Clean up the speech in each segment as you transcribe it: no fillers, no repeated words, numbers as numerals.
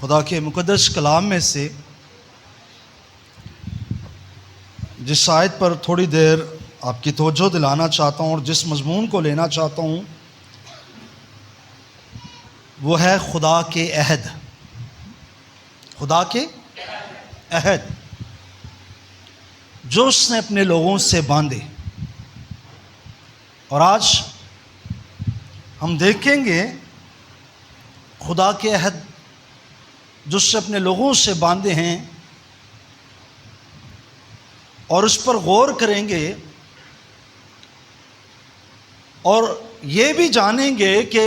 خدا کے مقدس کلام میں سے جس آیت پر تھوڑی دیر آپ کی توجہ دلانا چاہتا ہوں اور جس مضمون کو لینا چاہتا ہوں وہ ہے خدا کے عہد. خدا کے عہد جو اس نے اپنے لوگوں سے باندھے. اور آج ہم دیکھیں گے خدا کے عہد جو اس نے اپنے لوگوں سے باندھے ہیں اور اس پر غور کریں گے اور یہ بھی جانیں گے کہ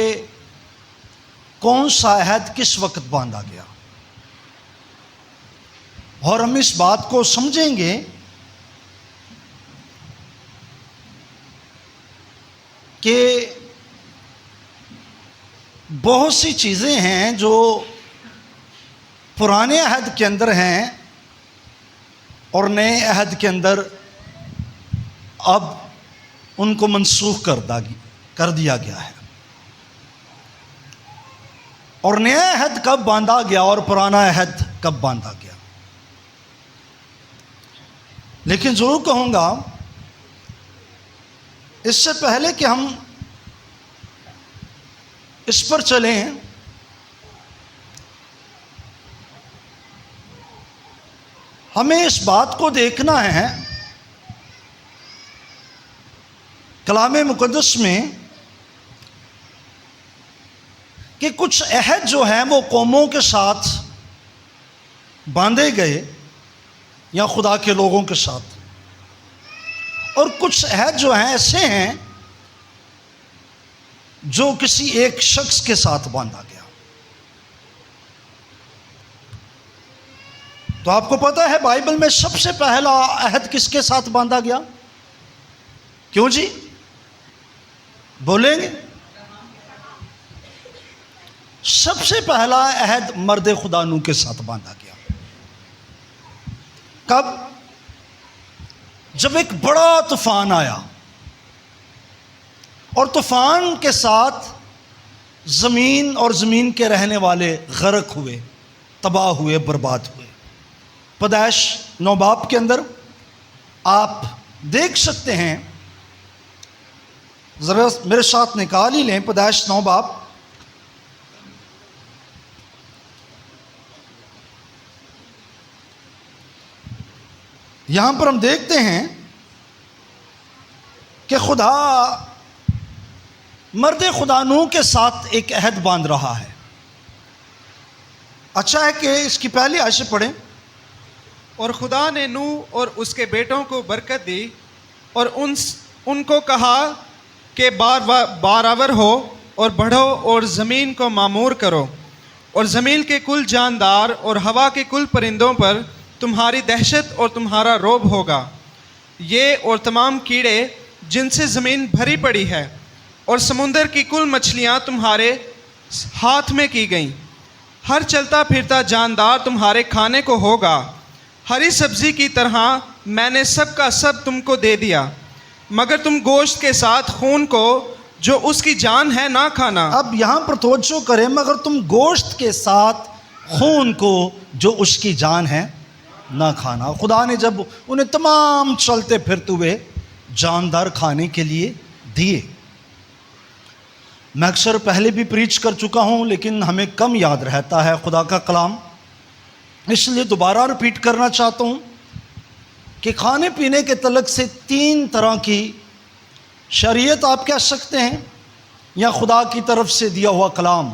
کون سا عہد کس وقت باندھا گیا. اور ہم اس بات کو سمجھیں گے کہ بہت سی چیزیں ہیں جو پرانے عہد کے اندر ہیں اور نئے عہد کے اندر اب ان کو منسوخ کر دیا گیا ہے. اور نیا عہد کب باندھا گیا اور پرانا عہد کب باندھا گیا. لیکن ضرور کہوں گا اس سے پہلے کہ ہم اس پر چلیں ہمیں اس بات کو دیکھنا ہے کلام مقدس میں کہ کچھ عہد جو ہیں وہ قوموں کے ساتھ باندھے گئے یا خدا کے لوگوں کے ساتھ، اور کچھ عہد جو ہیں ایسے ہیں جو کسی ایک شخص کے ساتھ باندھا گیا. تو آپ کو پتہ ہے بائبل میں سب سے پہلا عہد کس کے ساتھ باندھا گیا؟ کیوں جی بولیں گے؟ سب سے پہلا عہد مرد خدا نوح کے ساتھ باندھا گیا. کب؟ جب ایک بڑا طوفان آیا اور طوفان کے ساتھ زمین اور زمین کے رہنے والے غرق ہوئے، تباہ ہوئے، برباد ہوئے. پیدائش 9 باب کے اندر آپ دیکھ سکتے ہیں، ذرا میرے ساتھ نکال ہی لیں پیدائش 9 باب. یہاں پر ہم دیکھتے ہیں کہ خدا مرد خدا نوح کے ساتھ ایک عہد باندھ رہا ہے. اچھا ہے کہ اس کی پہلی آیت سے پڑھیں. اور خدا نے نوح اور اس کے بیٹوں کو برکت دی اور ان کو کہا کہ بارآور ہو اور بڑھو اور زمین کو معمور کرو، اور زمین کے کل جاندار اور ہوا کے کل پرندوں پر تمہاری دہشت اور تمہارا رعب ہوگا. یہ اور تمام کیڑے جن سے زمین بھری پڑی ہے اور سمندر کی کل مچھلیاں تمہارے ہاتھ میں کی گئیں. ہر چلتا پھرتا جاندار تمہارے کھانے کو ہوگا. ہری سبزی کی طرح میں نے سب کا سب تم کو دے دیا، مگر تم گوشت کے ساتھ خون کو جو اس کی جان ہے نہ کھانا. اب یہاں پر توجہ کریں، مگر تم گوشت کے ساتھ خون کو جو اس کی جان ہے نہ کھانا. خدا نے جب انہیں تمام چلتے پھرتے ہوئے جاندار کھانے کے لیے دیے. میں اکثر پہلے بھی پریچ کر چکا ہوں لیکن ہمیں کم یاد رہتا ہے خدا کا کلام، اس لیے دوبارہ رپیٹ کرنا چاہتا ہوں کہ کھانے پینے کے تعلق سے 3 طرح کی شریعت آپ کہہ سکتے ہیں یا خدا کی طرف سے دیا ہوا کلام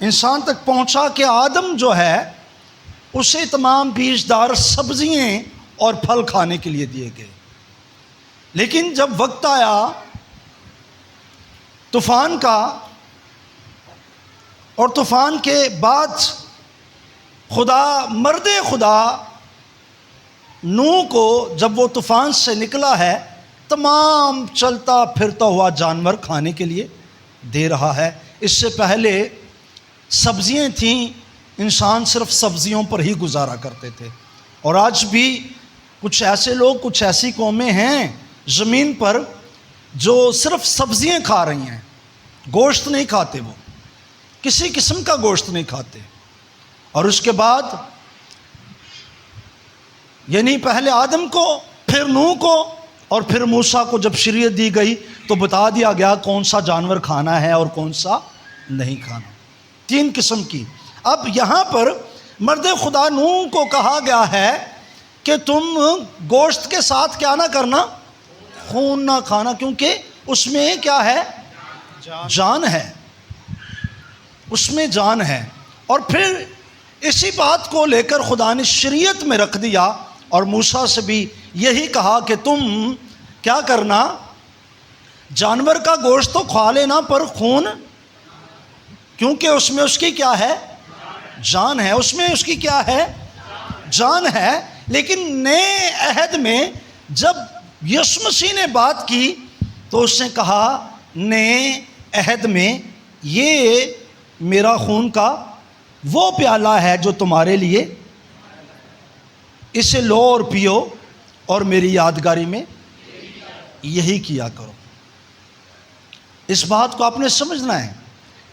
انسان تک پہنچا کہ آدم جو ہے اسے تمام بیجدار سبزیاں اور پھل کھانے کے لیے دیے گئے. لیکن جب وقت آیا طوفان کا اور طوفان کے بعد مرد خدا نوح کو جب وہ طوفان سے نکلا ہے تمام چلتا پھرتا ہوا جانور کھانے کے لیے دے رہا ہے. اس سے پہلے سبزیاں تھیں، انسان صرف سبزیوں پر ہی گزارا کرتے تھے. اور آج بھی کچھ ایسے لوگ، کچھ ایسی قومیں ہیں زمین پر جو صرف سبزیاں کھا رہی ہیں، گوشت نہیں کھاتے وہ، کسی قسم کا گوشت نہیں کھاتے. اور اس کے بعد یعنی پہلے آدم کو، پھر نوح کو، اور پھر موسیٰ کو جب شریعت دی گئی تو بتا دیا گیا کون سا جانور کھانا ہے اور کون سا نہیں کھانا. 3 قسم کی. اب یہاں پر مرد خدا نوح کو کہا گیا ہے کہ تم گوشت کے ساتھ کیا نہ کرنا، خون نہ کھانا، کیونکہ اس میں کیا ہے، جان ہے، اس میں جان ہے. اور پھر اسی بات کو لے کر خدا نے شریعت میں رکھ دیا اور موسیٰ سے بھی یہی کہا کہ تم کیا کرنا، جانور کا گوشت تو کھا لینا پر خون، کیونکہ اس میں اس کی کیا ہے، جان ہے، اس میں اس کی کیا ہے، جان ہے. لیکن نئے عہد میں جب یسوع مسیح نے بات کی تو اس نے کہا نئے عہد میں یہ میرا خون کا وہ پیالہ ہے جو تمہارے لیے، اسے لو اور پیو اور میری یادگاری میں یہی کیا کرو. اس بات کو آپ نے سمجھنا ہے.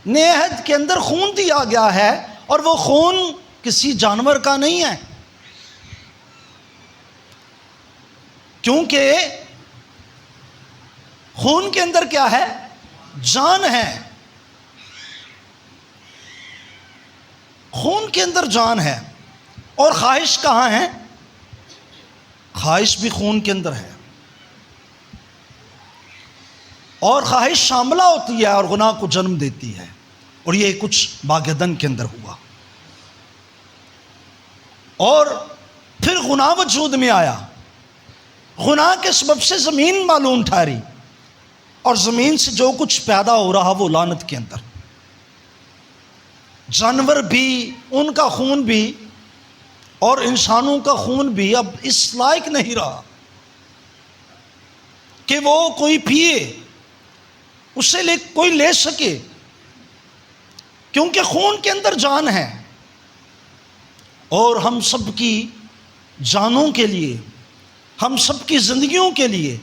نئے عہد کے اندر خون دیا گیا ہے اور وہ خون کسی جانور کا نہیں ہے، کیونکہ خون کے اندر کیا ہے، جان ہے. خون کے اندر جان ہے. اور خواہش کہاں ہے، خواہش بھی خون کے اندر ہے. اور خواہش شاملہ ہوتی ہے اور گناہ کو جنم دیتی ہے. اور یہ کچھ باغدن کے اندر ہوا اور پھر گناہ وجود میں آیا. گناہ کے سبب سے زمین معلوم ٹھہری اور زمین سے جو کچھ پیدا ہو رہا وہ لعنت کے اندر. جانور بھی، ان کا خون بھی اور انسانوں کا خون بھی اب اس لائق نہیں رہا کہ وہ کوئی پیے، اسے کوئی لے سکے، کیونکہ خون کے اندر جان ہے. اور ہم سب کی جانوں کے لیے، ہم سب کی زندگیوں کے لیے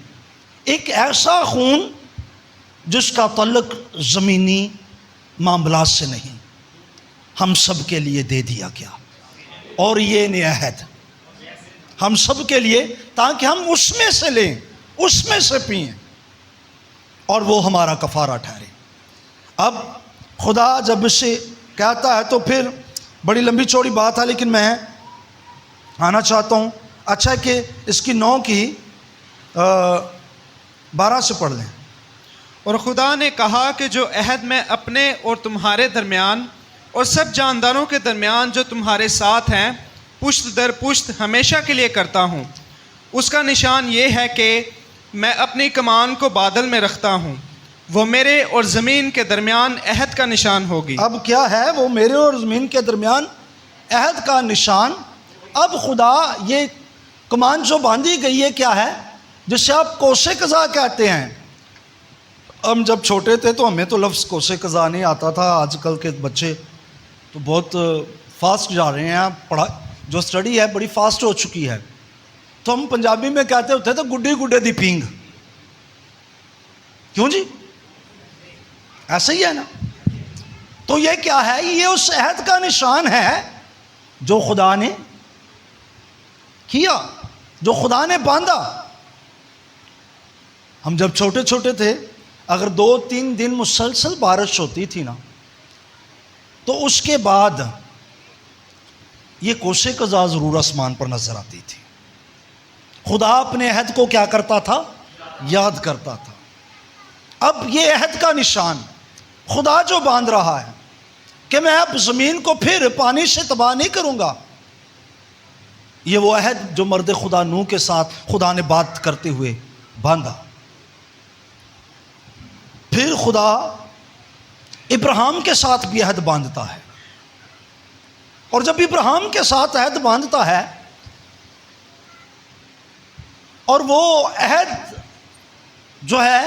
ایک ایسا خون جس کا تعلق زمینی معاملات سے نہیں، ہم سب کے لیے دے دیا گیا. اور یہ نیا عہد ہم سب کے لیے، تاکہ ہم اس میں سے لیں، اس میں سے پئیں اور وہ ہمارا کفارہ ٹھہرے. اب خدا جب اسے کہتا ہے تو پھر بڑی لمبی چوڑی بات ہے، لیکن میں آنا چاہتا ہوں. اچھا کہ اس کی 9 کی 12 سے پڑھ لیں. اور خدا نے کہا کہ جو عہد میں اپنے اور تمہارے درمیان اور سب جانداروں کے درمیان جو تمہارے ساتھ ہیں پشت در پشت ہمیشہ کے لیے کرتا ہوں، اس کا نشان یہ ہے کہ میں اپنی کمان کو بادل میں رکھتا ہوں، وہ میرے اور زمین کے درمیان عہد کا نشان ہوگی. اب کیا ہے وہ میرے اور زمین کے درمیان عہد کا نشان؟ اب خدا یہ کمان جو باندھی گئی ہے کیا ہے، جسے آپ کوسے قضا کہتے ہیں. ہم جب چھوٹے تھے تو ہمیں تو لفظ کوسے قضا نہیں آتا تھا. آج کل کے بچے تو بہت فاسٹ جا رہے ہیں، پڑھا جو اسٹڈی ہے بڑی فاسٹ ہو چکی ہے. تو ہم پنجابی میں کہتے ہوتے تھے گڈی گڈے دی پینگ. کیوں جی؟ ایسا ہی ہے نا. تو یہ کیا ہے؟ یہ اس عہد کا نشان ہے جو خدا نے کیا، جو خدا نے باندھا. ہم جب چھوٹے چھوٹے تھے اگر 2-3 دن مسلسل بارش ہوتی تھی نا تو اس کے بعد یہ کوسے قضا ضرور آسمان پر نظر آتی تھی. خدا اپنے عہد کو کیا کرتا تھا؟ یاد کرتا تھا. اب یہ عہد کا نشان خدا جو باندھ رہا ہے کہ میں اب زمین کو پھر پانی سے تباہ نہیں کروں گا، یہ وہ عہد جو مرد خدا نوح کے ساتھ خدا نے بات کرتے ہوئے باندھا. پھر خدا ابراہیم کے ساتھ بھی عہد باندھتا ہے. اور جب ابراہیم کے ساتھ عہد باندھتا ہے اور وہ عہد جو ہے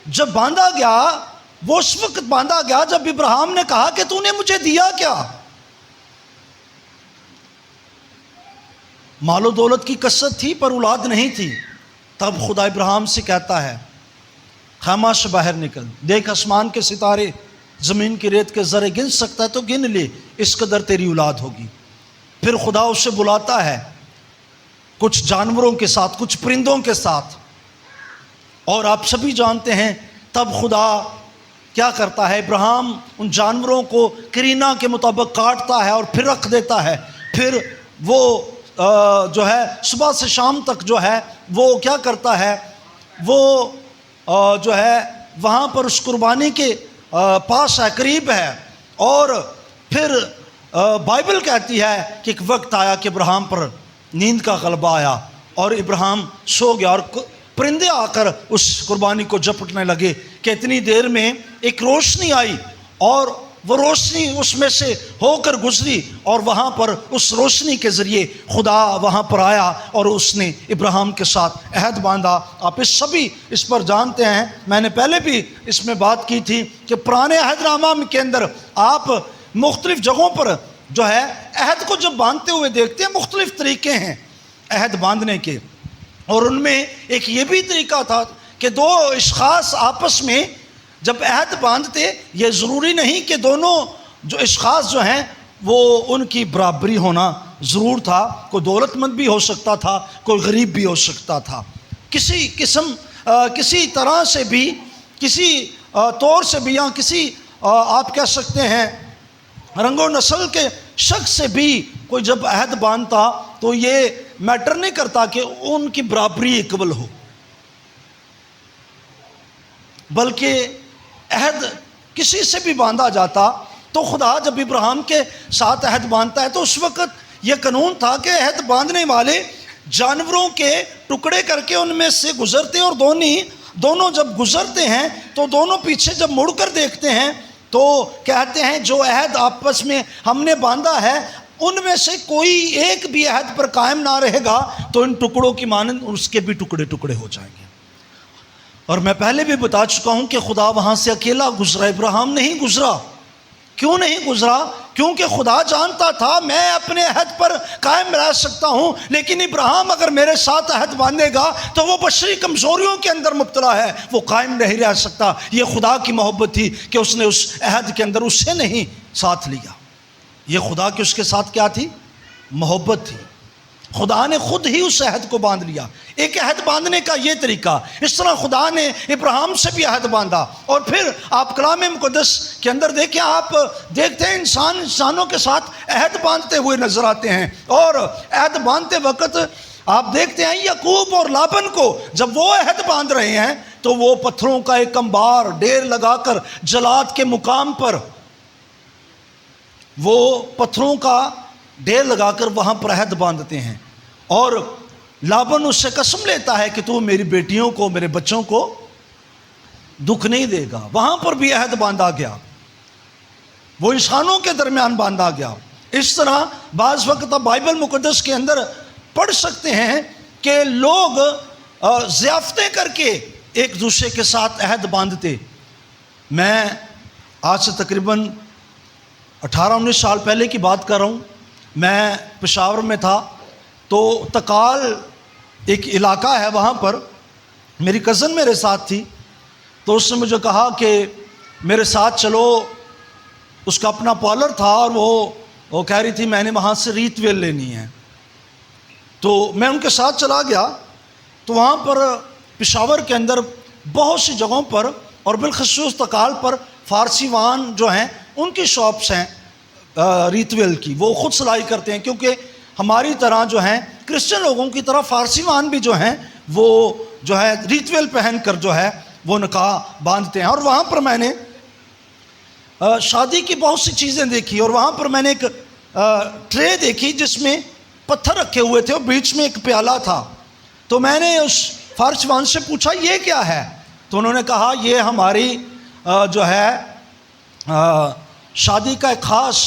جب باندھا گیا، وہ اس وقت باندھا گیا جب ابراہیم نے کہا کہ تو نے مجھے دیا کیا؟ مال و دولت کی کثرت تھی پر اولاد نہیں تھی. تب خدا ابراہیم سے کہتا ہے خیمہ سے باہر نکل، دیکھ آسمان کے ستارے زمین کی ریت کے ذرے گن سکتا ہے تو گن لے، اس قدر تیری اولاد ہوگی۔ پھر خدا اسے بلاتا ہے کچھ جانوروں کے ساتھ، کچھ پرندوں کے ساتھ، اور آپ سبھی جانتے ہیں تب خدا کیا کرتا ہے، ابراہیم ان جانوروں کو کرینہ کے مطابق کاٹتا ہے اور پھر رکھ دیتا ہے۔ پھر وہ جو ہے صبح سے شام تک جو ہے وہ کیا کرتا ہے، وہ جو ہے وہاں پر اس قربانی کے پاس ہے، قریب ہے۔ اور پھر بائبل کہتی ہے کہ ایک وقت آیا کہ ابراہیم پر نیند کا غلبہ آیا اور ابراہیم سو گیا، اور پرندے آ کر اس قربانی کو جپٹنے لگے کہ اتنی دیر میں ایک روشنی آئی، اور وہ روشنی اس میں سے ہو کر گزری، اور وہاں پر اس روشنی کے ذریعے خدا وہاں پر آیا اور اس نے ابراہیم کے ساتھ عہد باندھا۔ آپ سبھی اس پر جانتے ہیں، میں نے پہلے بھی اس میں بات کی تھی کہ پرانے عہد نامہ کے اندر آپ مختلف جگہوں پر جو ہے عہد کو جب باندھتے ہوئے دیکھتے ہیں، مختلف طریقے ہیں عہد باندھنے کے، اور ان میں ایک یہ بھی طریقہ تھا کہ دو اشخاص آپس میں جب عہد باندھتے، یہ ضروری نہیں کہ دونوں جو اشخاص جو ہیں وہ ان کی برابری ہونا ضرور تھا، کوئی دولت مند بھی ہو سکتا تھا، کوئی غریب بھی ہو سکتا تھا، کسی طرح سے بھی، کسی طور سے بھی، یا کسی آپ کہہ سکتے ہیں رنگ و نسل کے شخص سے بھی کوئی جب عہد باندھتا تو یہ میٹر نہیں کرتا کہ ان کی برابری اکول ہو، بلکہ عہد کسی سے بھی باندھا جاتا تو خدا جب ابراہیم کے ساتھ عہد باندھتا ہے تو اس وقت یہ قانون تھا کہ عہد باندھنے والے جانوروں کے ٹکڑے کر کے ان میں سے گزرتے، اور دونوں جب گزرتے ہیں تو دونوں پیچھے جب مڑ کر دیکھتے ہیں تو کہتے ہیں جو عہد آپس میں ہم نے باندھا ہے ان میں سے کوئی ایک بھی عہد پر قائم نہ رہے گا تو ان ٹکڑوں کی مانند اس کے بھی ٹکڑے ٹکڑے ہو جائیں گے۔ اور میں پہلے بھی بتا چکا ہوں کہ خدا وہاں سے اکیلا گزرا، ابراہیم نہیں گزرا۔ کیوں نہیں گزرا؟ کیونکہ خدا جانتا تھا میں اپنے عہد پر قائم رہ سکتا ہوں، لیکن ابراہیم اگر میرے ساتھ عہد باندھے گا تو وہ بشری کمزوریوں کے اندر مبتلا ہے، وہ قائم نہیں رہ سکتا۔ یہ خدا کی محبت تھی کہ اس نے اس عہد کے اندر اسے نہیں ساتھ لیا۔ یہ خدا کی اس کے ساتھ کیا تھی؟ محبت تھی۔ خدا نے خود ہی اس عہد کو باندھ لیا۔ ایک عہد باندھنے کا یہ طریقہ، اس طرح خدا نے ابراہیم سے بھی عہد باندھا۔ اور پھر آپ کلام مقدس کے اندر دیکھیں، آپ دیکھتے ہیں انسانوں کے ساتھ عہد باندھتے ہوئے نظر آتے ہیں، اور عہد باندھتے وقت آپ دیکھتے ہیں یعقوب اور لابن کو جب وہ عہد باندھ رہے ہیں تو وہ پتھروں کا ایک انبار ڈھیر لگا کر جلاد کے مقام پر، وہ پتھروں کا ڈھیر لگا کر وہاں پر عہد باندھتے ہیں، اور لابن اس سے قسم لیتا ہے کہ تو میری بیٹیوں کو، میرے بچوں کو دکھ نہیں دے گا۔ وہاں پر بھی عہد باندھا گیا، وہ انسانوں کے درمیان باندھا گیا۔ اس طرح بعض وقت آپ بائبل مقدس کے اندر پڑھ سکتے ہیں کہ لوگ ضیافتیں کر کے ایک دوسرے کے ساتھ عہد باندھتے۔ میں آج سے تقریباً 18-19 سال پہلے کی بات کر رہا ہوں، میں پشاور میں تھا، تو تکال ایک علاقہ ہے، وہاں پر میری کزن میرے ساتھ تھی، تو اس نے مجھے کہا کہ میرے ساتھ چلو۔ اس کا اپنا پارلر تھا اور وہ کہہ رہی تھی میں نے وہاں سے ریت ویل لینی ہے، تو میں ان کے ساتھ چلا گیا۔ تو وہاں پر پشاور کے اندر بہت سی جگہوں پر اور بالخصوص تکال پر فارسی وان جو ہیں ان کی شاپس ہیں ریت ویل کی، وہ خود سلائی کرتے ہیں، کیونکہ ہماری طرح جو ہیں کرسچن لوگوں کی طرح فارسی وان بھی جو ہیں وہ جو ہے ریت ویل پہن کر جو ہے وہ نکاح باندھتے ہیں۔ اور وہاں پر میں نے شادی کی بہت سی چیزیں دیکھی، اور وہاں پر میں نے ایک ٹرے دیکھی جس میں پتھر رکھے ہوئے تھے اور بیچ میں ایک پیالہ تھا۔ تو میں نے اس فارسی وان سے پوچھا یہ کیا ہے؟ تو انہوں نے کہا یہ ہماری جو ہے شادی کا ایک خاص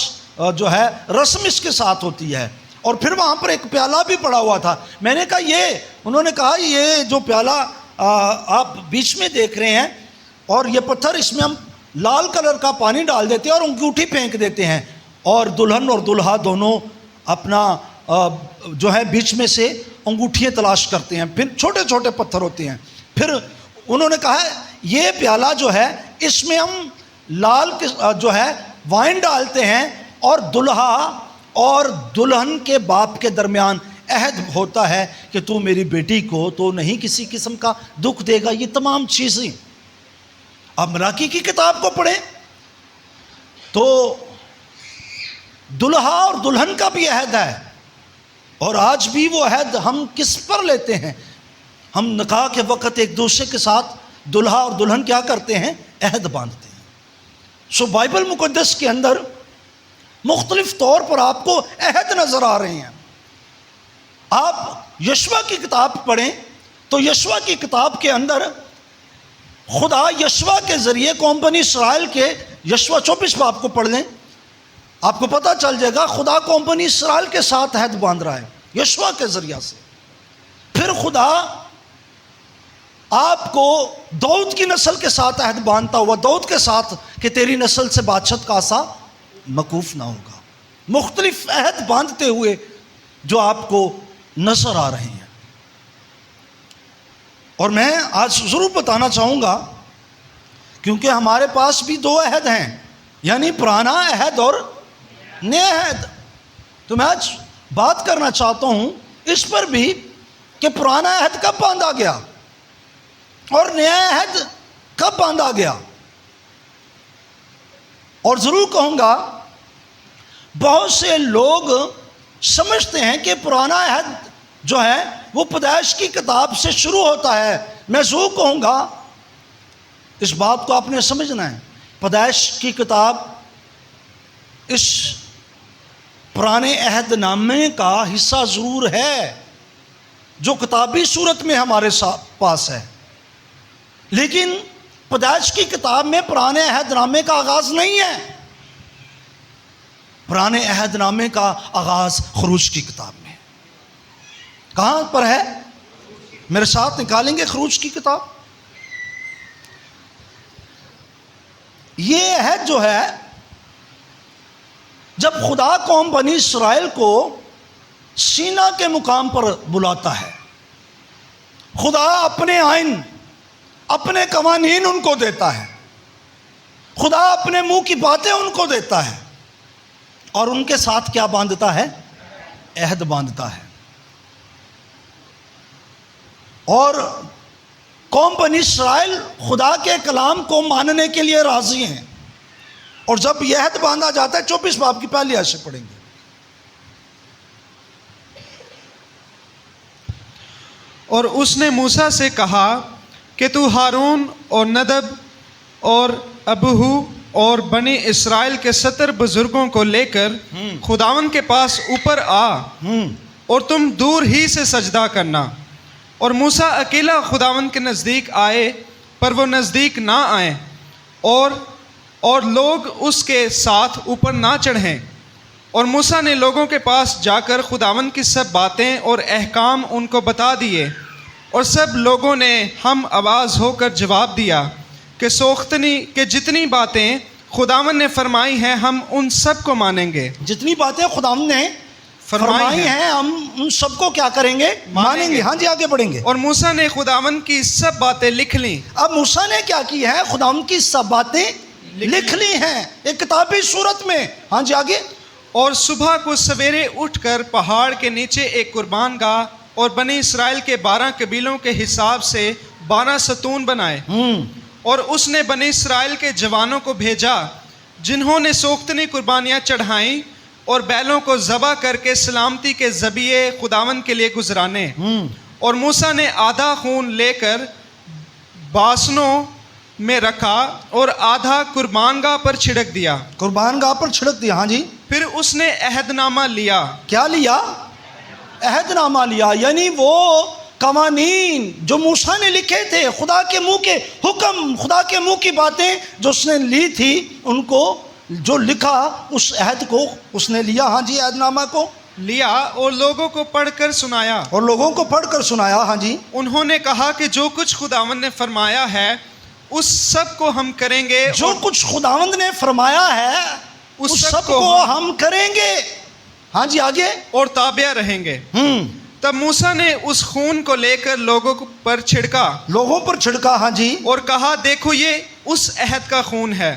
جو ہے رسم اس کے ساتھ ہوتی ہے۔ اور پھر وہاں پر ایک پیالہ بھی پڑا ہوا تھا۔ میں نے کہا یہ، انہوں نے کہا یہ جو پیالہ آپ بیچ میں دیکھ رہے ہیں اور یہ پتھر، اس میں ہم لال کلر کا پانی ڈال دیتے ہیں اور انگوٹھی پھینک دیتے ہیں، اور دلہن اور دلہا دونوں اپنا جو ہے بیچ میں سے انگوٹھیاں تلاش کرتے ہیں، پھر چھوٹے چھوٹے پتھر ہوتے ہیں۔ پھر انہوں نے کہا یہ پیالہ جو ہے اس میں ہم لال جو ہے وائن ڈالتے ہیں اور دلہا اور دلہن کے باپ کے درمیان عہد ہوتا ہے کہ تو میری بیٹی کو تو نہیں کسی قسم کا دکھ دے گا. یہ تمام چیزیں آپ ملاکی کی کتاب کو پڑھیں تو دلہا اور دلہن کا بھی عہد ہے. اور آج بھی وہ عہد ہم کس پر لیتے ہیں؟ ہم نکاح کے وقت ایک دوسرے کے ساتھ دلہا اور دلہن کیا کرتے ہیں؟ عہد باندھتے ہیں. بائبل مقدس کے اندر مختلف طور پر آپ کو عہد نظر آ رہے ہیں. آپ یشوع کی کتاب پڑھیں تو یشوع کی کتاب کے اندر خدا یشوع کے ذریعے قوم بنی اسرائیل کے یشوع 24 باب کو پڑھ لیں, آپ کو پتہ چل جائے گا خدا قوم بنی اسرائیل کے ساتھ عہد باندھ رہا ہے یشوع کے ذریعہ سے. پھر خدا آپ کو داؤد کی نسل کے ساتھ عہد باندھتا ہوا داؤد کے ساتھ کہ تیری نسل سے بادشاہت کا عصا موقوف نہ ہوگا. مختلف عہد باندھتے ہوئے جو آپ کو نظر آ رہے ہیں. اور میں آج ضرور بتانا چاہوں گا کیونکہ ہمارے پاس بھی دو عہد ہیں, یعنی پرانا عہد اور نیا عہد. تو میں آج بات کرنا چاہتا ہوں اس پر بھی کہ پرانا عہد کب باندھا گیا اور نیا عہد کب باندھا گیا. اور ضرور کہوں گا بہت سے لوگ سمجھتے ہیں کہ پرانا عہد جو ہے وہ پیدائش کی کتاب سے شروع ہوتا ہے. میں ضرور کہوں گا اس بات کو آپ نے سمجھنا ہے, پیدائش کی کتاب اس پرانے عہد نامے کا حصہ ضرور ہے جو کتابی صورت میں ہمارے پاس ہے, لیکن پیدائش کی کتاب میں پرانے عہد نامے کا آغاز نہیں ہے. پرانے عہد نامے کا آغاز خروج کی کتاب میں. کہاں پر ہے؟ میرے ساتھ نکالیں گے خروج کی کتاب. یہ عہد جو ہے جب خدا قوم بنی اسرائیل کو سینا کے مقام پر بلاتا ہے, خدا اپنے آئین اپنے قوانین ان کو دیتا ہے, خدا اپنے منہ کی باتیں ان کو دیتا ہے اور ان کے ساتھ کیا باندھتا ہے؟ عہد باندھتا ہے. اور قوم بنی اسرائیل خدا کے کلام کو ماننے کے لیے راضی ہیں. اور جب یہ عہد باندھا جاتا ہے 24 باب کی پہلی آیت سے پڑھیں گے. اور اس نے موسیٰ سے کہا کہ تو ہارون اور ندب اور ابہو اور بنی اسرائیل کے 70 بزرگوں کو لے کر خداوند کے پاس اوپر آ اور تم دور ہی سے سجدہ کرنا. اور موسیٰ اکیلا خداوند کے نزدیک آئے پر وہ نزدیک نہ آئیں اور لوگ اس کے ساتھ اوپر نہ چڑھیں. اور موسیٰ نے لوگوں کے پاس جا کر خداوند کی سب باتیں اور احکام ان کو بتا دیے. اور سب لوگوں نے ہم آواز ہو کر جواب دیا کہ جتنی باتیں خداوند نے فرمائی ہیں ہم ان سب کو مانیں گے. جتنی باتیں خداوند نے فرمائی ہیں ہم ان سب کو کیا کریں گے؟ مانیں گے. ہاں جی آگے بڑھیں گے. اور موسیٰ نے خداوند کی سب باتیں لکھ لیں. اب موسیٰ نے کیا کی ہے؟ خداوند کی سب باتیں لکھ لی ہیں ایک کتابی صورت میں. ہاں جی آگے. اور صبح کو سویرے اٹھ کر پہاڑ کے نیچے ایک قربان گاہ اور بنی اسرائیل کے 12 قبیلوں کے حساب سے 12 ستون بنائے. اور اس نے بنی اسرائیل کے جوانوں کو بھیجا جنہوں نے سوختنی قربانیاں چڑھائیں اور بیلوں کو ذبح کر کے سلامتی کے ذبیحے خداوند کے لیے گزرانے. اور موسیٰ نے آدھا خون لے کر باسنوں میں رکھا اور آدھا قربان گاہ پر چھڑک دیا. قربان گاہ پر چھڑک دیا. ہاں جی. پھر اس نے عہد نامہ لیا. کیا لیا؟ عہد نامہ لیا. یعنی وہ قوانین جو موسیٰ نے لکھے تھے, خدا کے منہ کے حکم, خدا کے منہ کی باتیں جو اس نے لی تھی, ان کو جو لکھا اس عہد کو اس نے لیا. ہاں جی. عہد نامہ کو لیا اور لوگوں کو پڑھ کر سنایا. اور لوگوں کو پڑھ کر سنایا. ہاں جی. انہوں نے کہا کہ جو کچھ خداوند نے فرمایا ہے اس سب کو ہم کریں گے. جو کچھ خداوند نے فرمایا ہے اس سب کو ہم کریں گے. ہاں جی آگے. اور تابع رہیں گے. تب موسیٰ نے اس خون کو لے کر لوگوں پر چھڑکا. لوگوں پر چھڑکا. ہاں جی. اور کہا دیکھو یہ اس عہد کا خون ہے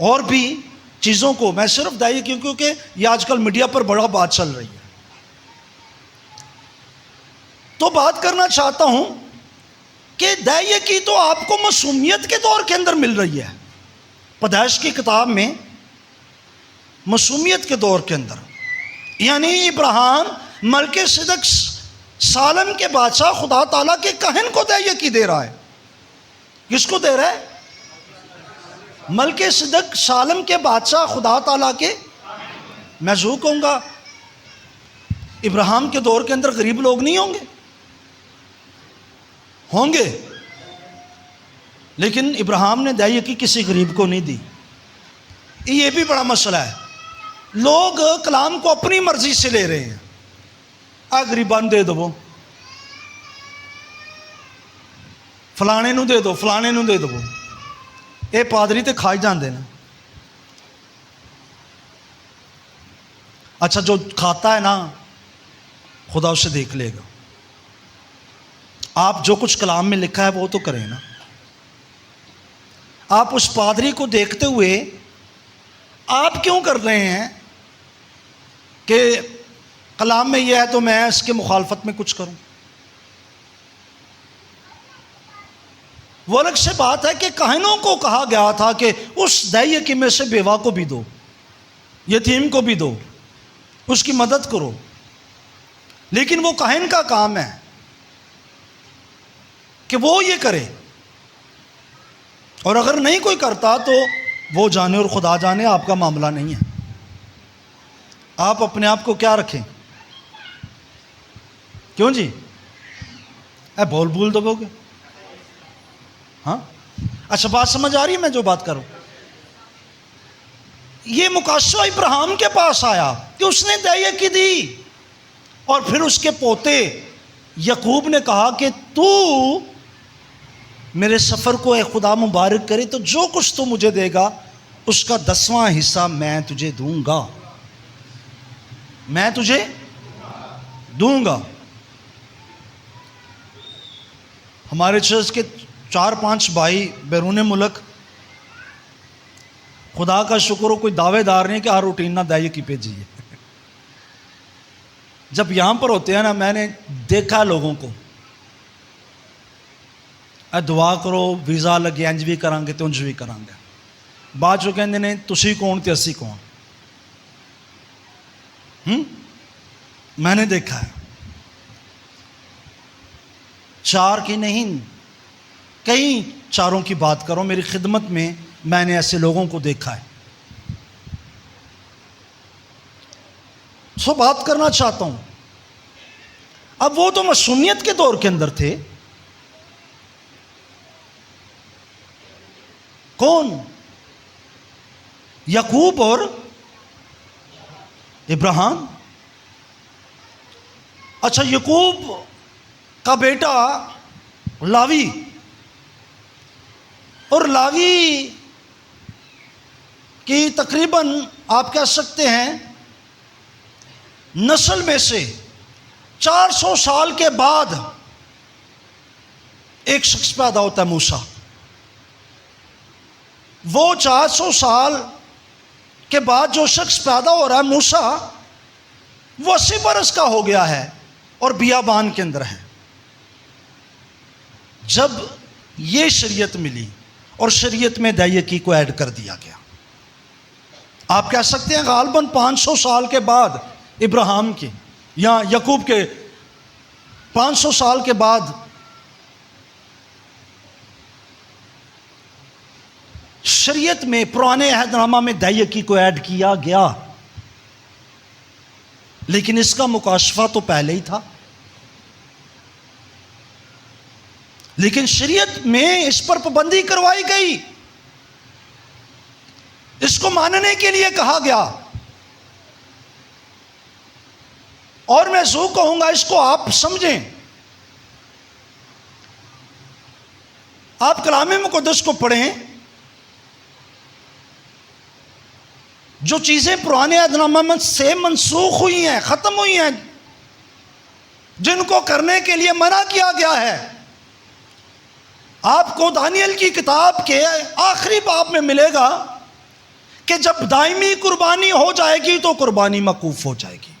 اور بھی چیزوں کو میں صرف داعیہ کی، کیونکہ یہ آج کل میڈیا پر بڑا بات چل رہی ہے، تو بات کرنا چاہتا ہوں کہ داعیہ کی تو آپ کو معصومیت کے دور کے اندر مل رہی ہے۔ پیدائش کی کتاب میں معصومیت کے دور کے اندر، یعنی ابراہیم ملک صدق سالم کے بادشاہ خدا تعالیٰ کے کہن کو داعیہ کی دے رہا ہے۔ کس کو دے رہا ہے؟ ملک صدق سالم کے بادشاہ خدا تعالیٰ کے، میں ضرور کہوں گا ابراہیم کے دور کے اندر غریب لوگ نہیں ہوں گے، لیکن ابراہیم نے داعیہ کی کسی غریب کو نہیں دی۔ یہ بھی بڑا مسئلہ ہے، لوگ کلام کو اپنی مرضی سے لے رہے ہیں، غریبان دے دو، فلانے نو دے دو، فلانے نو دے دو، اے پادری تے کھائی جاندے نا۔ اچھا جو کھاتا ہے نا خدا اسے دیکھ لے گا، آپ جو کچھ کلام میں لکھا ہے وہ تو کریں نا۔ آپ اس پادری کو دیکھتے ہوئے آپ کیوں کر رہے ہیں کہ کلام میں یہ ہے تو میں اس کے مخالفت میں کچھ کروں؟ وہ الگ سے بات ہے کہ کاہنوں کو کہا گیا تھا کہ اس داعیہ کی میں سے بیوہ کو بھی دو، یتیم کو بھی دو، اس کی مدد کرو، لیکن وہ کاہن کا کام ہے کہ وہ یہ کرے، اور اگر نہیں کوئی کرتا تو وہ جانے اور خدا جانے، آپ کا معاملہ نہیں ہے۔ آپ اپنے آپ کو کیا رکھیں؟ کیوں جی بول دو گے؟ ہاں اچھا بات سمجھ آ رہی ہے میں جو بات کروں؟ یہ مکاشفہ ابراہیم کے پاس آیا کہ اس نے داعیہ کی دی، اور پھر اس کے پوتے یعقوب نے کہا کہ تو میرے سفر کو اے خدا مبارک کرے، تو جو کچھ تو مجھے دے گا اس کا 10واں حصہ میں تجھے دوں گا، میں تجھے دوں گا۔ ہمارے چرچ کے 4-5 بھائی بیرون ملک، خدا کا شکر ہو کوئی دعوے دار نہیں کہ ہر روٹین نہ داعیہ کی بھیجی ہے۔ جب یہاں پر ہوتے ہیں نا، میں نے دیکھا لوگوں کو، دعا کرو ویزا لگے، انج بھی کریں گے تو انج بھی کریں گے، بعد جو کہتے ہیں تسی کون تے اسی کون۔ میں نے دیکھا ہے، 4 کی نہیں کئی 4 کی بات کرو، میری خدمت میں نے ایسے لوگوں کو دیکھا ہے۔ سو بات کرنا چاہتا ہوں، اب وہ تو معصومیت کے دور کے اندر تھے، کون؟ یعقوب اور ابراہیم۔ اچھا یعقوب کا بیٹا لاوی، اور لاوی کی تقریباً آپ کہہ سکتے ہیں نسل میں سے 400 سال کے بعد ایک شخص پیدا ہوتا ہے، موسیٰ۔ وہ 400 سال کے بعد جو شخص پیدا ہو رہا ہے موسیٰ، وہ 80 برس کا ہو گیا ہے اور بیابان کے اندر ہے۔ جب یہ شریعت ملی اور شریعت میں داعیہ کی کو ایڈ کر دیا گیا، آپ کہہ سکتے ہیں غالباً 500 سال کے بعد ابراہیم کی یا یعقوب کے 500 سال کے بعد شریعت میں پرانے عہد نامہ میں داعیہ کی کو ایڈ کیا گیا، لیکن اس کا مکاشفہ تو پہلے ہی تھا۔ لیکن شریعت میں اس پر پابندی کروائی گئی، اس کو ماننے کے لیے کہا گیا، اور میں ضرور کہوں گا اس کو آپ سمجھیں۔ آپ کلام مقدس کو پڑھیں، جو چیزیں پرانے عہد نامہ سے منسوخ ہوئی ہیں، ختم ہوئی ہیں، جن کو کرنے کے لیے منع کیا گیا ہے، آپ کو دانیل کی کتاب کے آخری باب میں ملے گا کہ جب دائمی قربانی ہو جائے گی تو قربانی موقوف ہو جائے گی،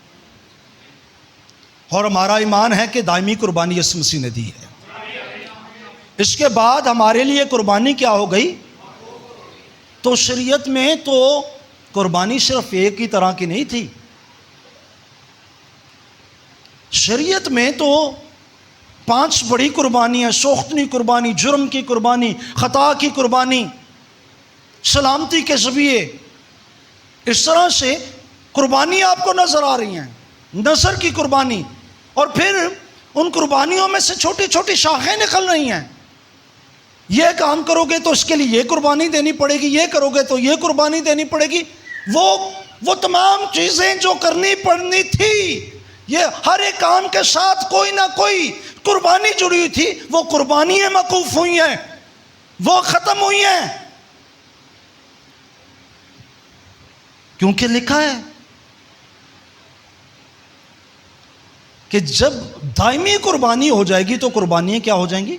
اور ہمارا ایمان ہے کہ دائمی قربانی یسوع مسیح نے دی ہے۔ اس کے بعد ہمارے لیے قربانی کیا ہو گئی؟ تو شریعت میں تو قربانی صرف ایک ہی طرح کی نہیں تھی، شریعت میں تو 5 بڑی قربانیاں: سوختنی قربانی، جرم کی قربانی، خطا کی قربانی، سلامتی کے ذبیحے، اس طرح سے قربانی آپ کو نظر آ رہی ہیں، نذر کی قربانی، اور پھر ان قربانیوں میں سے چھوٹی چھوٹی شاخیں نکل رہی ہیں۔ یہ کام کرو گے تو اس کے لیے یہ قربانی دینی پڑے گی، یہ کرو گے تو یہ قربانی دینی پڑے گی۔ وہ تمام چیزیں جو کرنی پڑنی تھی، یہ ہر ایک کام کے ساتھ کوئی نہ کوئی قربانی جڑی ہوئی تھی، وہ قربانیاں موقوف ہوئی ہیں، وہ ختم ہوئی ہیں، کیونکہ لکھا ہے کہ جب دائمی قربانی ہو جائے گی تو قربانیاں کیا ہو جائیں گی؟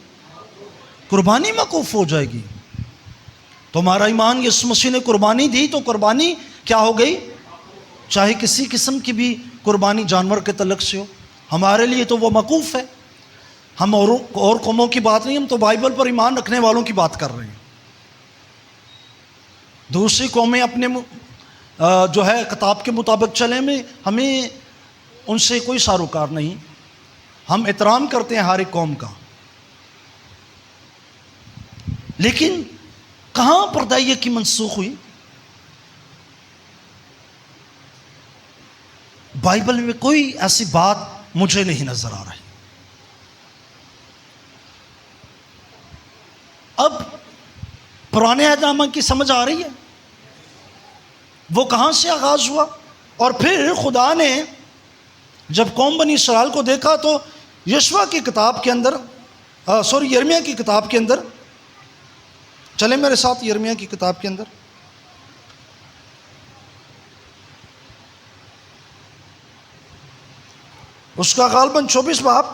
قربانی موقوف ہو جائے گی۔ تو ہمارا ایمان یسوع مسیح نے قربانی دی تو قربانی کیا ہو گئی؟ چاہے کسی قسم کی بھی قربانی جانور کے تعلق سے ہو، ہمارے لیے تو وہ موقوف ہے۔ ہم اور قوموں کی بات نہیں، ہم تو بائبل پر ایمان رکھنے والوں کی بات کر رہے ہیں۔ دوسری قومیں اپنے جو ہے کتاب کے مطابق چلیں، ہمیں ان سے کوئی ساروکار نہیں، ہم احترام کرتے ہیں ہر ایک قوم کا، لیکن کہاں پردائیت کی منسوخ ہوئی؟ بائبل میں کوئی ایسی بات مجھے نہیں نظر آ رہی۔ اب پرانے عہد نامہ کی سمجھ آ رہی ہے وہ کہاں سے آغاز ہوا، اور پھر خدا نے جب قوم بنی اسرائیل کو دیکھا تو یشوع کی کتاب کے اندر یرمیہ کی کتاب کے اندر، چلیں میرے ساتھ یرمیہ کی کتاب کے اندر، اس کا غالباً 24 باب،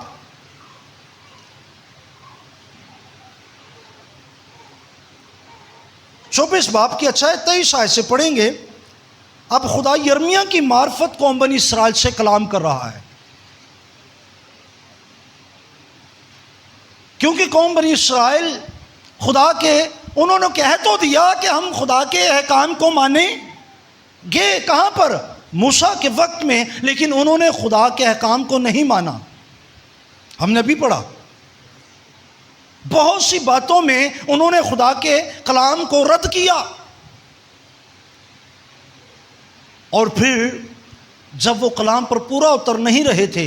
کی 23 آیت سے پڑھیں گے۔ اب خدا یرمیہ کی معرفت قوم بنی اسرائیل سے کلام کر رہا ہے، کیونکہ قوم بنی اسرائیل خدا کے، انہوں نے کہہ تو دیا کہ ہم خدا کے احکام کو مانیں گے، کہاں پر؟ موسیٰ کے وقت میں، لیکن انہوں نے خدا کے احکام کو نہیں مانا۔ ہم نے بھی پڑھا بہت سی باتوں میں انہوں نے خدا کے کلام کو رد کیا، اور پھر جب وہ کلام پر پورا اتر نہیں رہے تھے،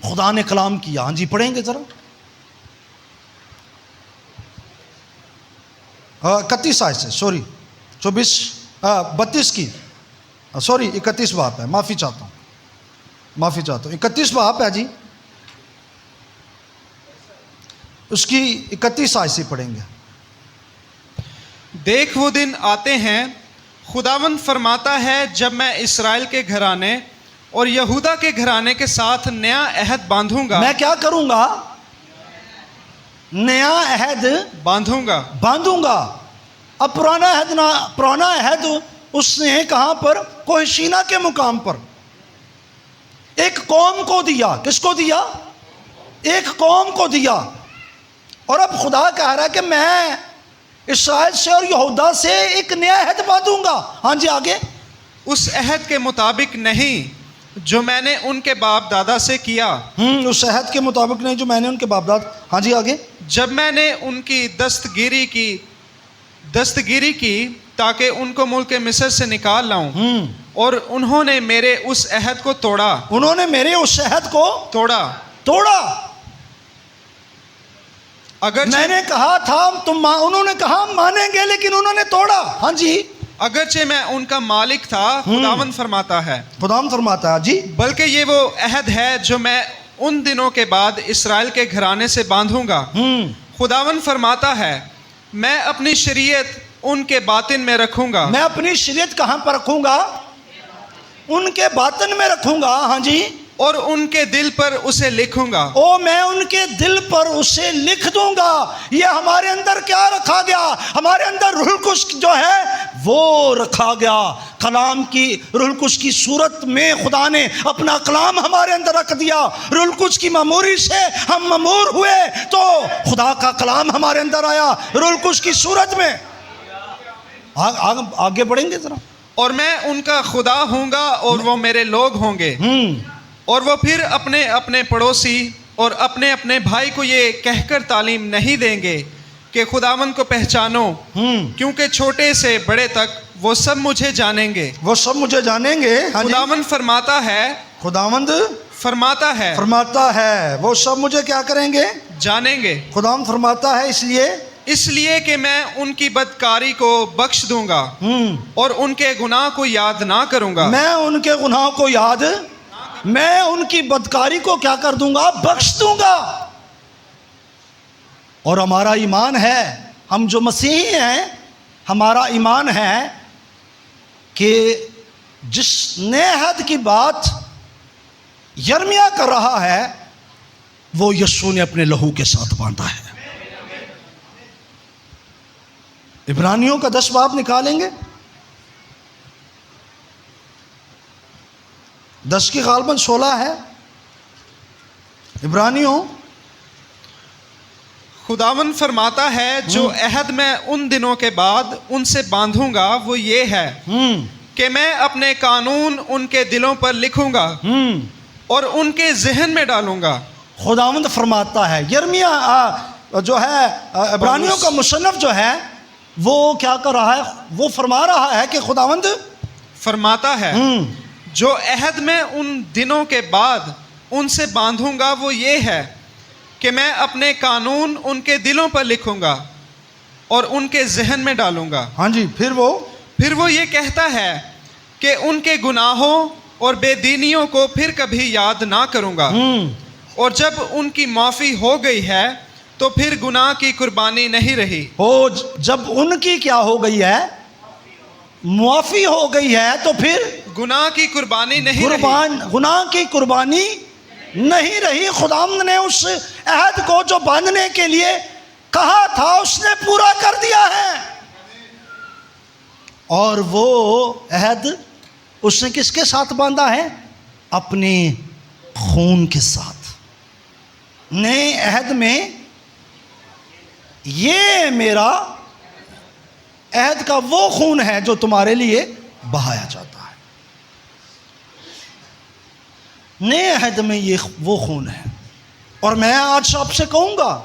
خدا نے کلام کیا۔ ہاں جی، پڑھیں گے ذرا 31 آیت سے، 32 کی، 31 باب ہے، معافی چاہتا ہوں 31 باب ہے جی، اس کی 31 آیت سے پڑھیں گے۔ دیکھ وہ دن آتے ہیں، خداوند فرماتا ہے، جب میں اسرائیل کے گھرانے اور یہودا کے گھرانے کے ساتھ نیا عہد باندھوں گا۔ میں کیا کروں گا؟ نیا عہد باندھوں گا۔ اب پرانا عہد اس نے کہاں پر؟ کوہ سینا کے مقام پر ایک قوم کو دیا۔ کس کو دیا؟ ایک قوم کو دیا، اور اب خدا کہہ رہا ہے کہ میں اسرائیل سے اور یہودا سے ایک نیا عہد باندھوں گا۔ ہاں جی، آگے۔ اس عہد کے مطابق نہیں جو میں نے ان کے باپ دادا سے کیا۔ اس عہد کے مطابق نہیں جو میں نے ان کے باپ دادا۔ ہاں جی، آگے۔ جب میں نے ان کی دستگیری کی تاکہ ان کو ملک مصر سے نکال لاؤں، اور انہوں نے میرے اس عہد کو توڑا۔ انہوں نے میرے اس عہد کو توڑا۔ اگر میں نے کہا تھا انہوں نے کہا مانیں گے، لیکن انہوں نے توڑا۔ ہاں جی، اگرچہ میں ان کا مالک تھا، خداوند فرماتا ہے جی، بلکہ یہ وہ عہد ہے جو میں ان دنوں کے بعد اسرائیل کے گھرانے سے باندھوں گا۔ خداوند فرماتا ہے، میں اپنی شریعت ان کے باطن میں رکھوں گا۔ میں اپنی شریعت کہاں پر رکھوں گا؟ ان کے باطن میں رکھوں گا۔ ہاں جی، اور ان کے دل پر اسے لکھوں گا. او میں ان کے دل پر اسے لکھ دوں گا. یہ ہمارے اندر کیا رکھا گیا؟ ہمارے اندر روح القدس جو ہے وہ رکھا گیا. کلام کی روح القدس کی صورت میں خدا نے اپنا کلام ہمارے اندر رکھ دیا. روح القدس کی معموری سے ہم معمور ہوئے تو خدا کا کلام ہمارے اندر آیا روح القدس کی صورت میں. آگے بڑھیں گے ذرا. اور میں ان کا خدا ہوں گا اور وہ میرے لوگ ہوں گے. اور وہ پھر اپنے اپنے پڑوسی اور اپنے اپنے بھائی کو یہ کہہ کر تعلیم نہیں دیں گے کہ خداوند کو پہچانو، کیونکہ چھوٹے سے بڑے تک وہ سب مجھے جانیں گے. وہ سب مجھے جانیں گے. خداوند فرماتا ہے، خداوند فرماتا ہے، فرماتا ہے وہ سب مجھے کیا کریں گے؟ جانیں گے. خداوند فرماتا ہے اس لیے کہ میں ان کی بدکاری کو بخش دوں گا اور ان کے گناہ کو یاد نہ کروں گا. میں ان کے گناہ کو یاد، میں ان کی بدکاری کو کیا کر دوں گا؟ بخش دوں گا. اور ہمارا ایمان ہے، ہم جو مسیحی ہیں، ہمارا ایمان ہے کہ جس نئے عہد کی بات یرمیا کر رہا ہے وہ یسوع نے اپنے لہو کے ساتھ باندھا ہے. عبرانیوں کا 10 باب نکالیں گے، 10 کی غالباً 16 ہے. عبرانیوں. خداوند فرماتا ہے جو عہد میں ان دنوں کے بعد ان سے باندھوں گا وہ یہ ہے کہ میں اپنے قانون ان کے دلوں پر لکھوں گا اور ان کے ذہن میں ڈالوں گا. خداوند فرماتا ہے. یرمیا جو ہے عبرانیوں کا مصنف جو ہے وہ کیا کر رہا ہے؟ وہ فرما رہا ہے کہ خداوند فرماتا ہے جو عہد میں ان دنوں کے بعد ان سے باندھوں گا وہ یہ ہے کہ میں اپنے قانون ان کے دلوں پر لکھوں گا اور ان کے ذہن میں ڈالوں گا. ہاں جی. پھر وہ یہ کہتا ہے کہ ان کے گناہوں اور بے دینیوں کو پھر کبھی یاد نہ کروں گا. اور جب ان کی معافی ہو گئی ہے تو پھر گناہ کی قربانی نہیں رہی. جب ان کی کیا ہو گئی ہے؟ معافی ہو گئی ہے تو پھر گناہ کی قربانی نہیں رہی. گناہ کی قربانی نہیں رہی. خداوند نے اس عہد کو جو باندھنے کے لیے کہا تھا اس نے پورا کر دیا ہے. اور وہ عہد اس نے کس کے ساتھ باندھا ہے؟ اپنے خون کے ساتھ. نئے عہد میں یہ میرا عہد کا وہ خون ہے جو تمہارے لیے بہایا جاتا ہے. نئے عہد میں یہ وہ خون ہے. اور میں آج آپ سے کہوں گا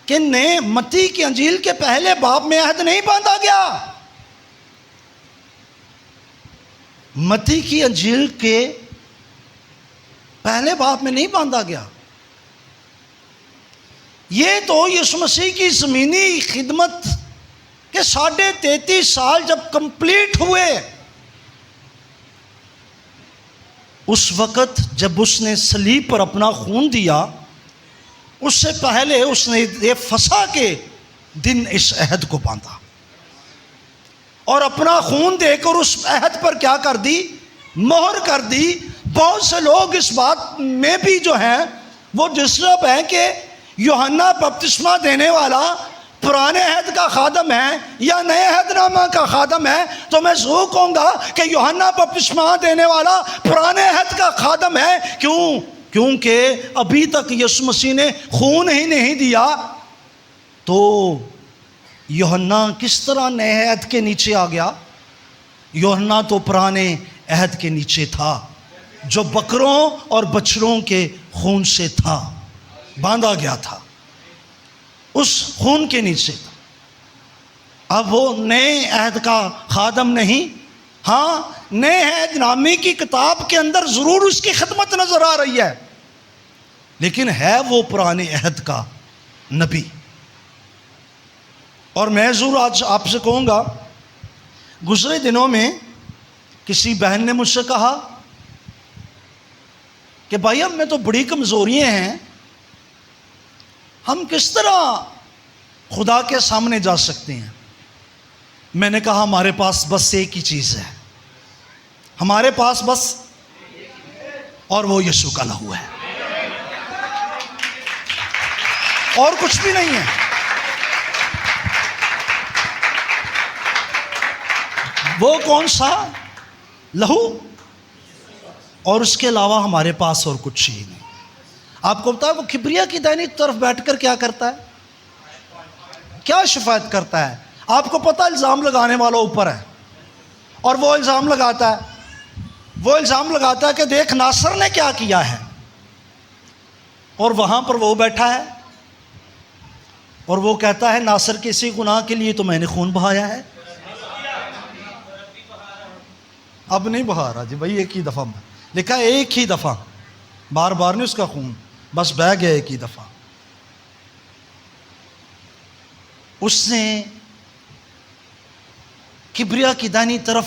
کہ نئے متی کی انجیل کے پہلے باب میں عہد نہیں باندھا گیا. متی کی انجیل کے پہلے باب میں نہیں باندھا گیا. یہ تو یسوع مسیح کی زمینی خدمت کے 33.5 سال جب کمپلیٹ ہوئے اس وقت جب اس نے صلیب پر اپنا خون دیا اس سے پہلے اس نے یہ فسح کے دن اس عہد کو باندھا اور اپنا خون دے کر اس عہد پر کیا کر دی؟ مہر کر دی. بہت سے لوگ اس بات میں بھی جو ہیں وہ ڈسٹرب ہیں کہ یوحنا بپتسمہ دینے والا پرانے عہد کا خادم ہے یا نئے عہد نامہ کا خادم ہے. تو میں ضرور کہوں گا کہ یوحنا بپتسمہ دینے والا پرانے عہد کا خادم ہے. کیونکہ ابھی تک یسوع مسیح نے خون ہی نہیں دیا. تو یوحنا کس طرح نئے عہد کے نیچے آ گیا؟ یوحنا تو پرانے عہد کے نیچے تھا جو بکروں اور بچڑوں کے خون سے تھا، باندھا گیا تھا، اس خون کے نیچے تھا. اب وہ نئے عہد کا خادم نہیں. ہاں نئے عہد نامے کی کتاب کے اندر ضرور اس کی خدمت نظر آ رہی ہے لیکن ہے وہ پرانے عہد کا نبی. اور میں ضرور آج آپ سے کہوں گا، گزرے دنوں میں کسی بہن نے مجھ سے کہا کہ بھائی ہم میں تو بڑی کمزوریاں ہیں، ہم کس طرح خدا کے سامنے جا سکتے ہیں؟ میں نے کہا ہمارے پاس بس ایک ہی چیز ہے. ہمارے پاس بس اور وہ یسوع کا لہو ہے، اور کچھ بھی نہیں ہے۔ وہ کون سا لہو، اور اس کے علاوہ ہمارے پاس اور کچھ ہی نہیں۔ آپ کو پتا ہے وہ کبریا کی دائنی طرف بیٹھ کر کیا کرتا ہے، کیا شفاعت کرتا ہے؟ آپ کو پتا الزام لگانے والا اوپر ہے، اور وہ الزام لگاتا ہے، وہ الزام لگاتا ہے کہ دیکھ ناصر نے کیا کیا ہے، اور وہاں پر وہ بیٹھا ہے اور وہ کہتا ہے ناصر کے اسی گناہ کے لیے تو میں نے خون بہایا ہے۔ اب نہیں بہا رہا جی بھائی، ایک ہی دفعہ میں لکھا ہے، ایک ہی دفعہ، بار بار نہیں اس کا خون، بس بہہ گیا ایک ہی دفعہ۔ اس نے کبریا کی دائنی طرف،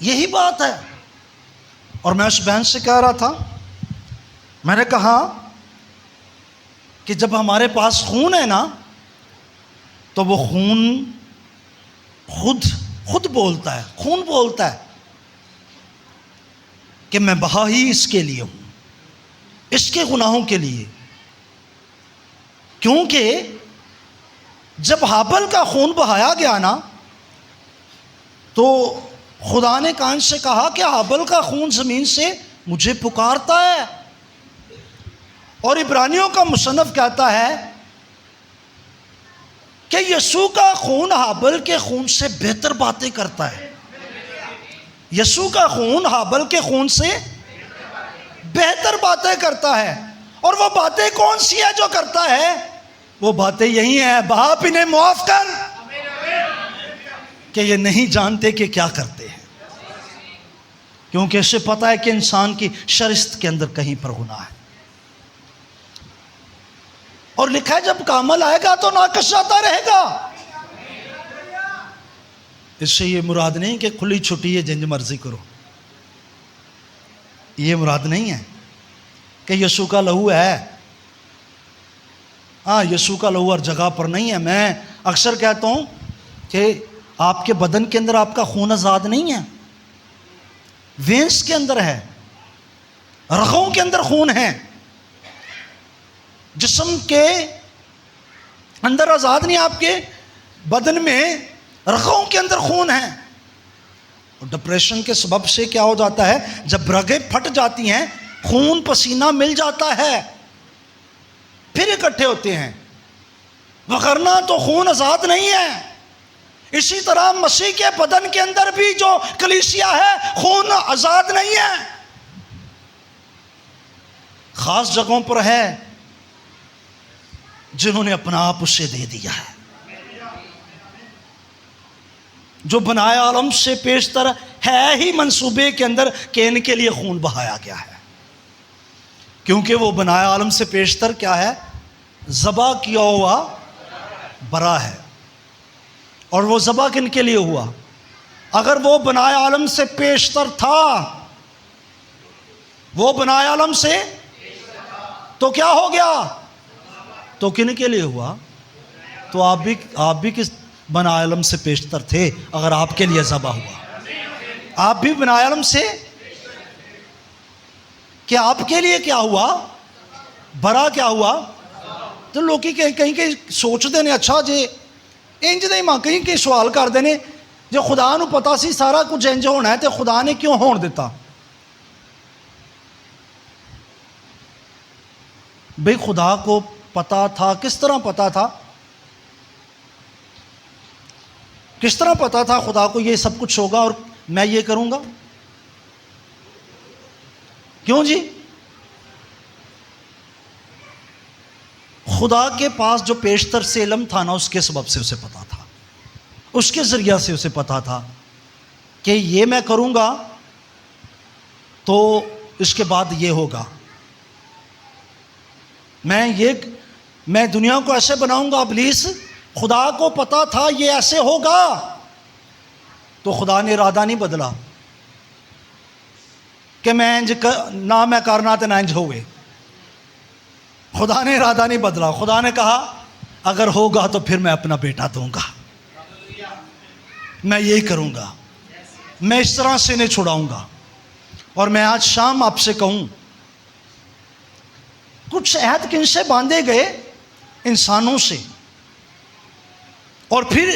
یہی بات ہے۔ اور میں اس بہن سے کہہ رہا تھا، میں نے کہا کہ جب ہمارے پاس خون ہے نا تو وہ خون خود بولتا ہے، خون بولتا ہے کہ میں بہا ہی اس کے لیے ہوں، اس کے گناہوں کے لیے۔ کیونکہ جب ہابل کا خون بہایا گیا نا تو خدا نے کائن سے کہا کہ ہابل کا خون زمین سے مجھے پکارتا ہے، اور عبرانیوں کا مصنف کہتا ہے کہ یسوع کا خون ہابل کے خون سے بہتر باتیں کرتا ہے۔ یسوع کا خون ہابل کے خون سے بہتر باتیں کرتا ہے، اور وہ باتیں کون سی ہیں جو کرتا ہے؟ وہ باتیں یہی ہیں، باپ انہیں معاف کر کہ یہ نہیں جانتے کہ کیا کرتے ہیں، کیونکہ اسے پتا ہے کہ انسان کی شرست کے اندر کہیں پر گناہ ہے۔ اور لکھا ہے جب کامل آئے گا تو ناقص جاتا رہے گا۔ اس سے یہ مراد نہیں کہ کھلی چھٹی ہے جنج مرضی کرو، یہ مراد نہیں ہے کہ یسوع کا لہو ہے۔ ہاں یسوع کا لہو ہر جگہ پر نہیں ہے۔ میں اکثر کہتا ہوں کہ آپ کے بدن کے اندر آپ کا خون آزاد نہیں ہے، وینس کے اندر ہے، رگوں کے اندر خون ہے، جسم کے اندر آزاد نہیں، آپ کے بدن میں رگوں کے اندر خون ہے۔ اور ڈپریشن کے سبب سے کیا ہو جاتا ہے، جب رگیں پھٹ جاتی ہیں خون پسینہ مل جاتا ہے، پھر اکٹھے ہوتے ہیں، وگرنہ تو خون آزاد نہیں ہے۔ اسی طرح مسیح کے بدن کے اندر بھی جو کلیسیا ہے خون آزاد نہیں ہے، خاص جگہوں پر ہے جنہوں نے اپنا آپ اسے دے دیا ہے، جو بنائے عالم سے پیشتر ہے ہی منصوبے کے اندر کہ ان کے لیے خون بہایا گیا ہے، کیونکہ وہ بنائے عالم سے پیشتر کیا ہے، ذبح کیا ہوا برا ہے۔ اور وہ ذبح کن کے لیے ہوا؟ اگر وہ بنائے عالم سے پیشتر تھا، وہ بنائے عالم سے تو کیا ہو گیا؟ تو کن کے لیے ہوا؟ تو آپ بھی کس بنائے عالم سے پیشتر تھے اگر آپ کے لیے ذبح ہوا؟ آپ بھی بنائے عالم سے، کہ آپ کے لیے کیا ہوا؟ برا کیا ہوا؟ تو لوگ کہیں سوچ دینے اچھا جی انج نہیں، ماں کہیں سوال کر دینے جو خدا نو پتا سی سارا کچھ انج ہونا ہے تو خدا نے کیوں ہون دیتا؟ بھئی خدا کو پتا تھا، کس طرح پتا تھا؟ کس طرح پتا تھا خدا کو یہ سب کچھ ہوگا اور میں یہ کروں گا؟ کیوں جی؟ خدا کے پاس جو پیشتر سے علم تھا نا، اس کے سبب سے اسے پتا تھا، اس کے ذریعہ سے اسے پتا تھا کہ یہ میں کروں گا تو اس کے بعد یہ ہوگا، میں دنیا کو ایسے بناؤں گا۔ ابلیس خدا کو پتا تھا یہ ایسے ہوگا، تو خدا نے ارادہ نہیں بدلا کہ میں نہ میں کرنا تو نہ انج ہوئے۔ خدا نے ارادہ نہیں بدلا، خدا نے کہا اگر ہوگا تو پھر میں اپنا بیٹا دوں گا، میں یہی کروں گا، میں اس طرح سے نہیں چھڑاؤں گا۔ اور میں آج شام آپ سے کہوں، کچھ عہد کن سے باندھے گئے؟ انسانوں سے. اور پھر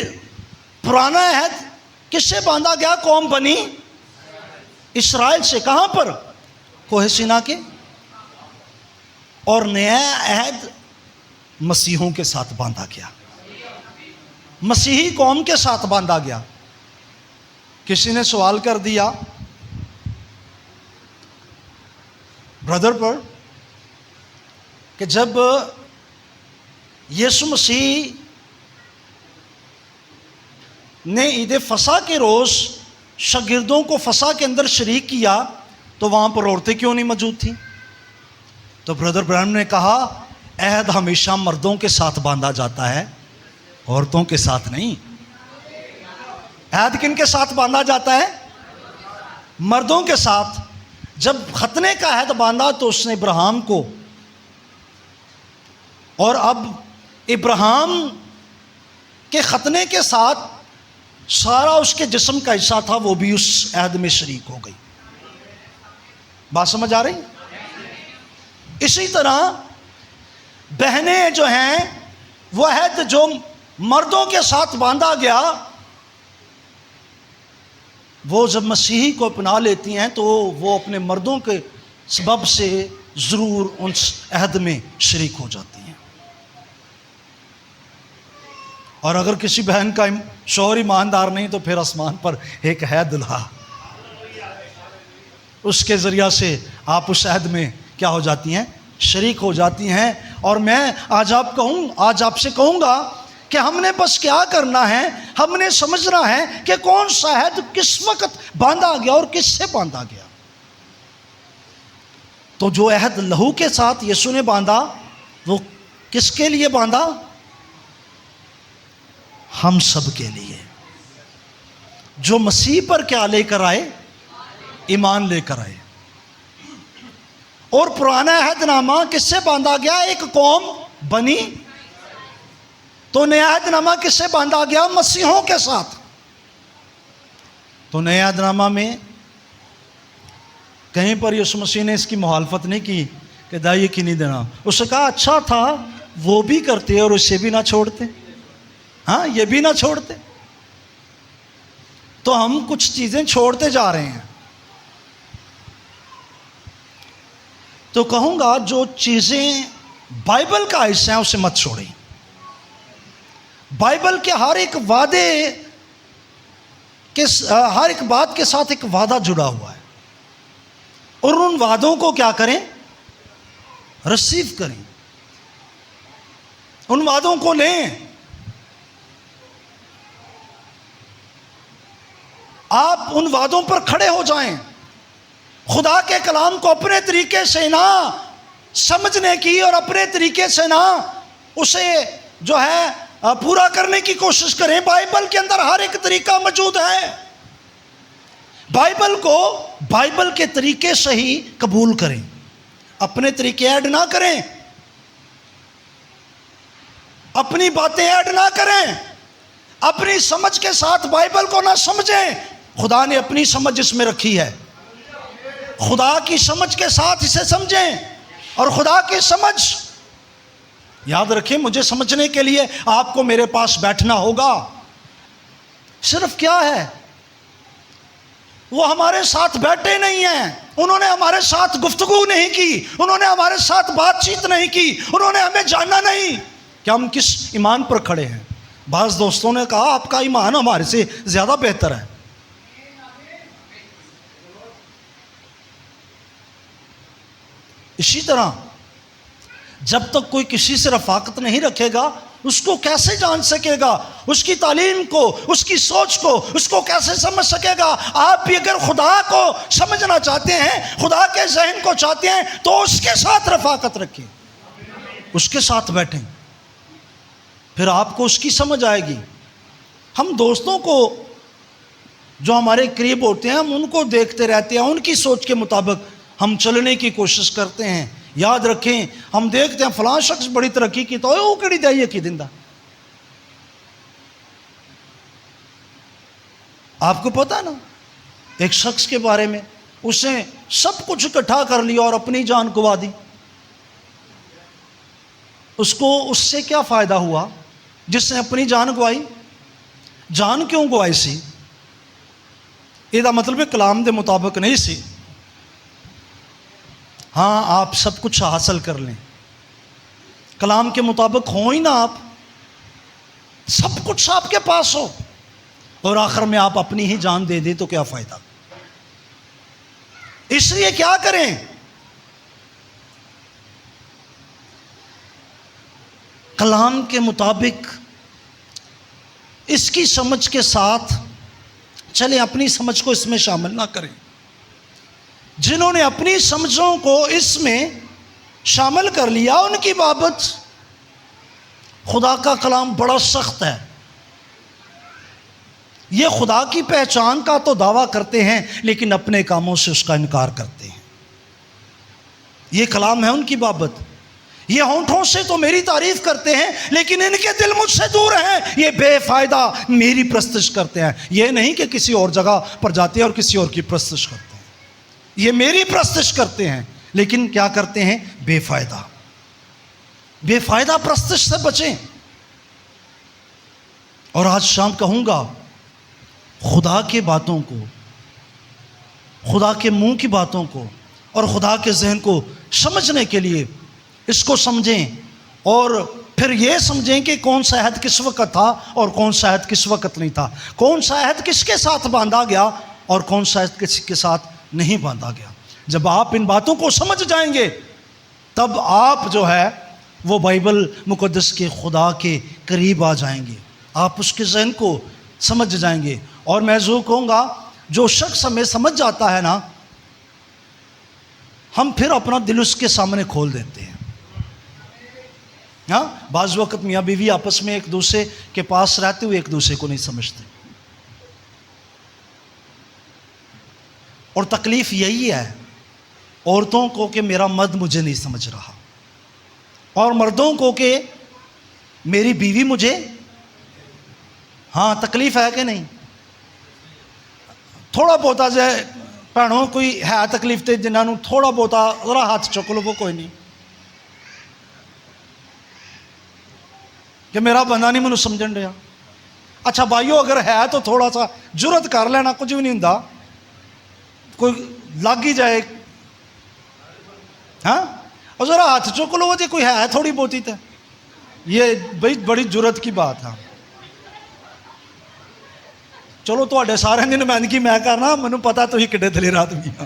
پرانا عہد کس سے باندھا گیا؟ قوم بنی اسرائیل سے. کہاں پر؟ کوہ سینا کے. اور نیا عہد مسیحوں کے ساتھ باندھا گیا، مسیحی قوم کے ساتھ باندھا گیا. کسی نے سوال کر دیا بردر پر کہ جب یسوع مسیح نے عید فصح کے روز شاگردوں کو فصح کے اندر شریک کیا تو وہاں پر عورتیں کیوں نہیں موجود تھیں؟ تو بردر برانم نے کہا عہد ہمیشہ مردوں کے ساتھ باندھا جاتا ہے، عورتوں کے ساتھ نہیں. عہد کن کے ساتھ باندھا جاتا ہے؟ مردوں کے ساتھ. جب ختنے کا عہد باندھا تو اس نے ابراہیم کو، اور اب ابراہیم کے ختنے کے ساتھ سارا اس کے جسم کا حصہ تھا وہ بھی اس عہد میں شریک ہو گئی. بات سمجھ آ رہی؟ اسی طرح بہنیں جو ہیں وہ عہد جو مردوں کے ساتھ باندھا گیا وہ جب مسیحی کو اپنا لیتی ہیں تو وہ اپنے مردوں کے سبب سے ضرور اس عہد میں شریک ہو جاتی ہیں. اور اگر کسی بہن کا شوہر ایماندار نہیں تو پھر آسمان پر ایک ہے دلہا، اس کے ذریعہ سے آپ اس عہد میں کیا ہو جاتی ہیں؟ شریک ہو جاتی ہیں. اور میں آج آپ سے کہوں گا کہ ہم نے بس کیا کرنا ہے، ہم نے سمجھنا ہے کہ کون سا عہد کس وقت باندھا گیا اور کس سے باندھا گیا. تو جو عہد لہو کے ساتھ یسوع نے باندھا وہ کس کے لیے باندھا؟ ہم سب کے لیے جو مسیح پر کیا لے کر آئے؟ ایمان لے کر آئے. اور پرانا عہد نامہ کس سے باندھا گیا؟ ایک قوم بنی. تو نیا عہد نامہ کس سے باندھا گیا؟ مسیحوں کے ساتھ. تو نیا عہد نامہ میں کہیں پر یسوع مسیح نے اس کی مخالفت نہیں کی کہ دائیں کی نہیں دینا. اس نے کہا اچھا تھا وہ بھی کرتے اور اسے بھی نہ چھوڑتے، ہاں یہ بھی نہ چھوڑتے. تو ہم کچھ چیزیں چھوڑتے جا رہے ہیں. تو کہوں گا جو چیزیں بائبل کا حصہ ہیں اسے مت چھوڑیں. بائبل کے ہر ایک وعدے کے ہر ایک بات کے ساتھ ایک وعدہ جڑا ہوا ہے، اور ان وعدوں کو کیا کریں؟ ریسیو کریں، ان وعدوں کو لیں. آپ ان وعدوں پر کھڑے ہو جائیں. خدا کے کلام کو اپنے طریقے سے نہ سمجھنے کی اور اپنے طریقے سے نہ اسے جو ہے پورا کرنے کی کوشش کریں. بائبل کے اندر ہر ایک طریقہ موجود ہے. بائبل کو بائبل کے طریقے سے ہی قبول کریں، اپنے طریقے ایڈ نہ کریں، اپنی باتیں ایڈ نہ کریں، اپنی سمجھ کے ساتھ بائبل کو نہ سمجھیں. خدا نے اپنی سمجھ اس میں رکھی ہے. خدا کی سمجھ کے ساتھ اسے سمجھیں. اور خدا کی سمجھ یاد رکھیں، مجھے سمجھنے کے لیے آپ کو میرے پاس بیٹھنا ہوگا. صرف کیا ہے، وہ ہمارے ساتھ بیٹھے نہیں ہیں، انہوں نے ہمارے ساتھ گفتگو نہیں کی، انہوں نے ہمارے ساتھ بات چیت نہیں کی، انہوں نے ہمیں جانا نہیں کہ ہم کس ایمان پر کھڑے ہیں. بعض دوستوں نے کہا آپ کا ایمان ہمارے سے زیادہ بہتر ہے. اسی طرح جب تک کوئی کسی سے رفاقت نہیں رکھے گا اس کو کیسے جان سکے گا؟ اس کی تعلیم کو، اس کی سوچ کو، اس کو کیسے سمجھ سکے گا؟ آپ بھی اگر خدا کو سمجھنا چاہتے ہیں، خدا کے ذہن کو چاہتے ہیں تو اس کے ساتھ رفاقت رکھیں، اس کے ساتھ بیٹھیں، پھر آپ کو اس کی سمجھ آئے گی. ہم دوستوں کو جو ہمارے قریب ہوتے ہیں ہم ان کو دیکھتے رہتے ہیں، ان کی سوچ کے مطابق ہم چلنے کی کوشش کرتے ہیں. یاد رکھیں، ہم دیکھتے ہیں فلاں شخص بڑی ترقی کی تو وہ کہڑی دائیں کی دندہ. آپ کو پتا نا ایک شخص کے بارے میں اس نے سب کچھ اکٹھا کر لیا اور اپنی جان گوا دی. اس کو اس سے کیا فائدہ ہوا جس نے اپنی جان گوائی؟ جان کیوں گوائی سی؟ یہ مطلب کلام دے مطابق نہیں سی. ہاں آپ سب کچھ حاصل کر لیں، کلام کے مطابق ہو ہی نہ، آپ سب کچھ آپ کے پاس ہو اور آخر میں آپ اپنی ہی جان دے دیں تو کیا فائدہ؟ اس لیے کیا کریں؟ کلام کے مطابق اس کی سمجھ کے ساتھ چلیں، اپنی سمجھ کو اس میں شامل نہ کریں. جنہوں نے اپنی سمجھوں کو اس میں شامل کر لیا ان کی بابت خدا کا کلام بڑا سخت ہے. یہ خدا کی پہچان کا تو دعویٰ کرتے ہیں لیکن اپنے کاموں سے اس کا انکار کرتے ہیں. یہ کلام ہے ان کی بابت. یہ ہونٹوں سے تو میری تعریف کرتے ہیں لیکن ان کے دل مجھ سے دور ہیں. یہ بے فائدہ میری پرستش کرتے ہیں. یہ نہیں کہ کسی اور جگہ پر جاتے ہیں اور کسی اور کی پرستش کرتے ہیں. یہ میری پرستش کرتے ہیں لیکن کیا کرتے ہیں؟ بے فائدہ. بے فائدہ پرستش سے بچیں. اور آج شام کہوں گا، خدا کے باتوں کو، خدا کے منہ کی باتوں کو اور خدا کے ذہن کو سمجھنے کے لیے اس کو سمجھیں اور پھر یہ سمجھیں کہ کون سا عہد کس وقت تھا اور کون سا عہد کس وقت نہیں تھا، کون سا عہد کس کے ساتھ باندھا گیا اور کون سا عہد کس کے ساتھ نہیں باندھا گیا. جب آپ ان باتوں کو سمجھ جائیں گے تب آپ جو ہے وہ بائبل مقدس کے خدا کے قریب آ جائیں گے. آپ اس کے ذہن کو سمجھ جائیں گے. اور میں ضرور کہوں گا، جو شخص ہمیں سمجھ جاتا ہے نا، ہم پھر اپنا دل اس کے سامنے کھول دیتے ہیں. ہاں، بعض وقت میاں بیوی آپس میں ایک دوسرے کے پاس رہتے ہوئے ایک دوسرے کو نہیں سمجھتے. اور تکلیف یہی ہے عورتوں کو کہ میرا مرد مجھے نہیں سمجھ رہا، اور مردوں کو کہ میری بیوی مجھے. ہاں، تکلیف ہے کہ نہیں؟ تھوڑا بہتا جائے بھنوں کوئی ہے تکلیف تے جنہوں تھوڑا بہتا ذرا ہاتھ چک لو، وہ کوئی نہیں کہ میرا بندہ نہیں مجھے سمجھن رہا. اچھا بھائیو، اگر ہے تو تھوڑا سا جرت کر لینا، کچھ بھی نہیں ہوندا. کوئی لگ ہی جائے، ہاں، اور ذرا ہاتھ چک لو جی کوئی ہے تھوڑی بہتی تے. یہ بھائی بڑی جرت کی بات ہے. چلو تواڈے سارے دی نمائندگی میں کرنا، مینوں پتا تسی کڈے دلیر آدمی ہو.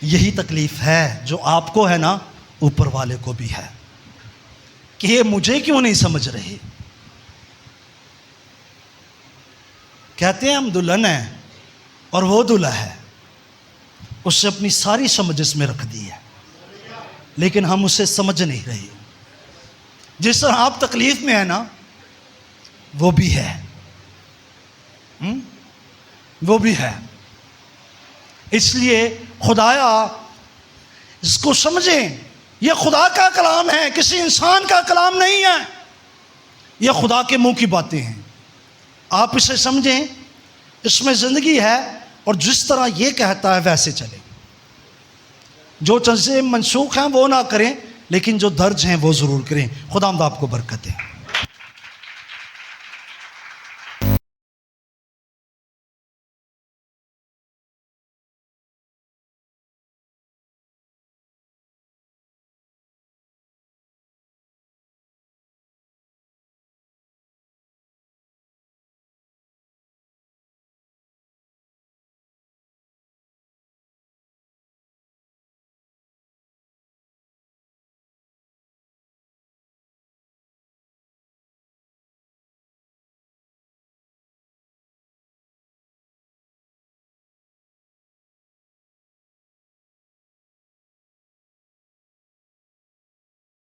یہی تکلیف ہے جو آپ کو ہے نا، اوپر والے کو بھی ہے کہ یہ مجھے کیوں نہیں سمجھ رہے. کہتے ہیں ہم دلہن ہیں اور وہ دلہا ہے، اس سے اپنی ساری سمجھ اس میں رکھ دی ہے لیکن ہم اسے سمجھ نہیں رہے. جس طرح آپ تکلیف میں ہیں نا، وہ بھی ہے، وہ بھی ہے. اس لیے خدایا اس کو سمجھیں. یہ خدا کا کلام ہے، کسی انسان کا کلام نہیں ہے. یہ خدا کے منہ کی باتیں ہیں. آپ اسے سمجھیں، اس میں زندگی ہے اور جس طرح یہ کہتا ہے ویسے چلیں. جو چیزیں منسوخ ہیں وہ نہ کریں لیکن جو درج ہیں وہ ضرور کریں. خدا آپ کو برکت دے.